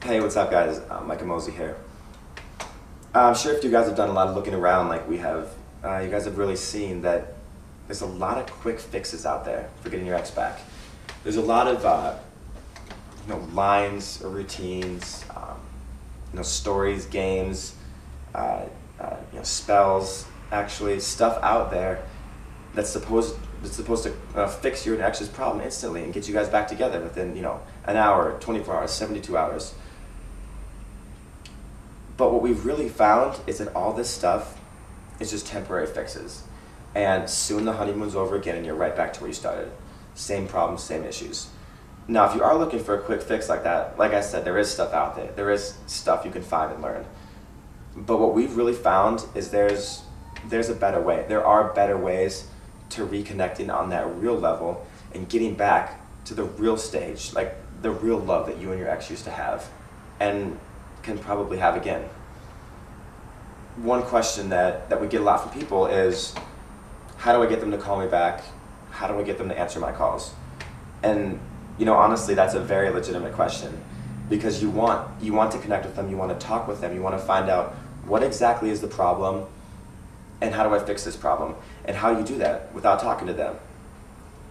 Hey, what's up guys? Micheal Mosley here. I'm sure if you guys have done a lot of looking around like we have, you guys have really seen that there's a lot of quick fixes out there for getting your ex back. There's a lot of lines or routines, stories, games, spells, actually stuff out there that's supposed to fix your ex's problem instantly and get you guys back together within an hour, 24 hours, 72 hours. But what we've really found is that all this stuff is just temporary fixes, and soon the honeymoon's over again and you're right back to where you started. Same problems, same issues. Now if you are looking for a quick fix like that, like I said, there is stuff out there. There is stuff you can find and learn. But what we've really found is there's a better way. There are better ways to reconnecting on that real level and getting back to the real stage, like the real love that you and your ex used to have and can probably have again. One question that we get a lot from people is, how do I get them to call me back? How do I get them to answer my calls? And honestly, that's a very legitimate question, because you want to connect with them, you want to talk with them, you want to find out what exactly is the problem and how do I fix this problem, and how do you do that without talking to them?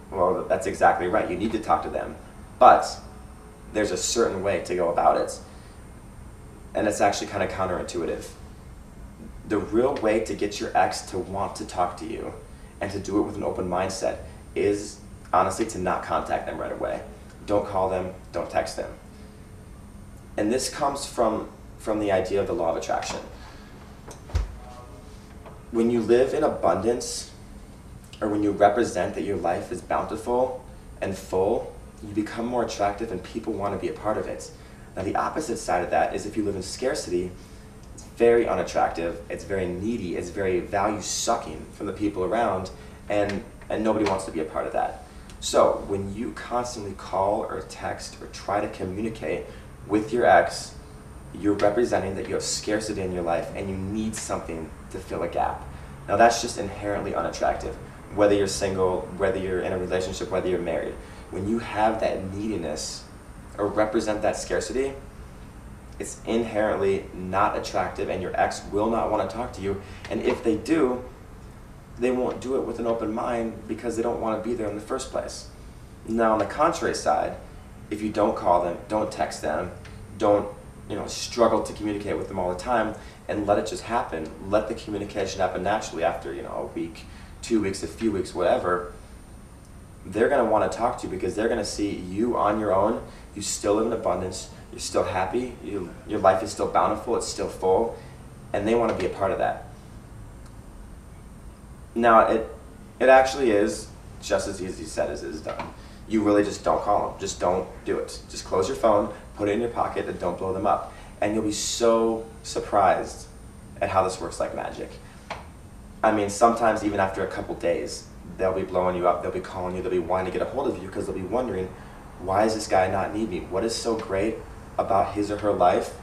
Well, that's exactly right, you need to talk to them, but there's a certain way to go about it, and it's actually kind of counterintuitive. The real way to get your ex to want to talk to you and to do it with an open mindset is honestly to not contact them right away. Don't call them, don't text them. And this comes from the idea of the law of attraction. When you live in abundance, or when you represent that your life is bountiful and full, you become more attractive and people want to be a part of it. Now the opposite side of that is if you live in scarcity, it's very unattractive, it's very needy, it's very value-sucking from the people around, and nobody wants to be a part of that. So when you constantly call or text or try to communicate with your ex, you're representing that you have scarcity in your life and you need something to fill a gap. Now that's just inherently unattractive. Whether you're single, whether you're in a relationship, whether you're married, when you have that neediness or represent that scarcity, it's inherently not attractive and your ex will not want to talk to you. And if they do, they won't do it with an open mind because they don't want to be there in the first place. Now on the contrary side, if you don't call them, don't text them, don't struggle to communicate with them all the time, and let it just happen, let the communication happen naturally after a week, 2 weeks, a few weeks, whatever, they're going to want to talk to you because they're going to see you on your own, you still live in abundance, you're still happy, your life is still bountiful, it's still full, and they want to be a part of that. Now, it actually is just as easy said as it is done. You really just don't call them. Just don't do it. Just close your phone, put it in your pocket, and don't blow them up. And you'll be so surprised at how this works like magic. I mean, sometimes even after a couple days, they'll be blowing you up, they'll be calling you, they'll be wanting to get a hold of you because they'll be wondering, why does this guy not need me? What is so great about his or her life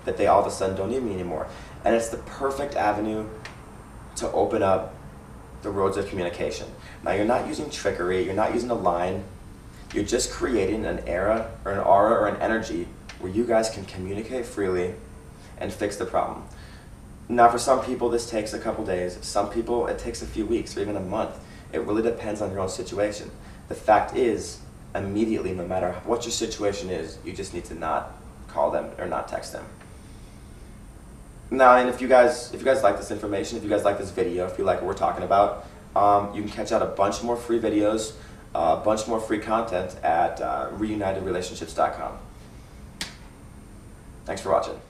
that they all of a sudden don't need me anymore? And it's the perfect avenue to open up the roads of communication. Now you're not using trickery, you're not using a line, you're just creating an era or an aura or an energy where you guys can communicate freely and fix the problem. Now for some people this takes a couple days, some people it takes a few weeks or even a month. It really depends on your own situation. The fact is, immediately, no matter what your situation is, you just need to not call them or not text them. Now, and if you guys like this information, if you guys like this video, if you like what we're talking about, you can catch out a bunch more free videos, a bunch more free content at reunitedrelationships.com. Thanks for watching.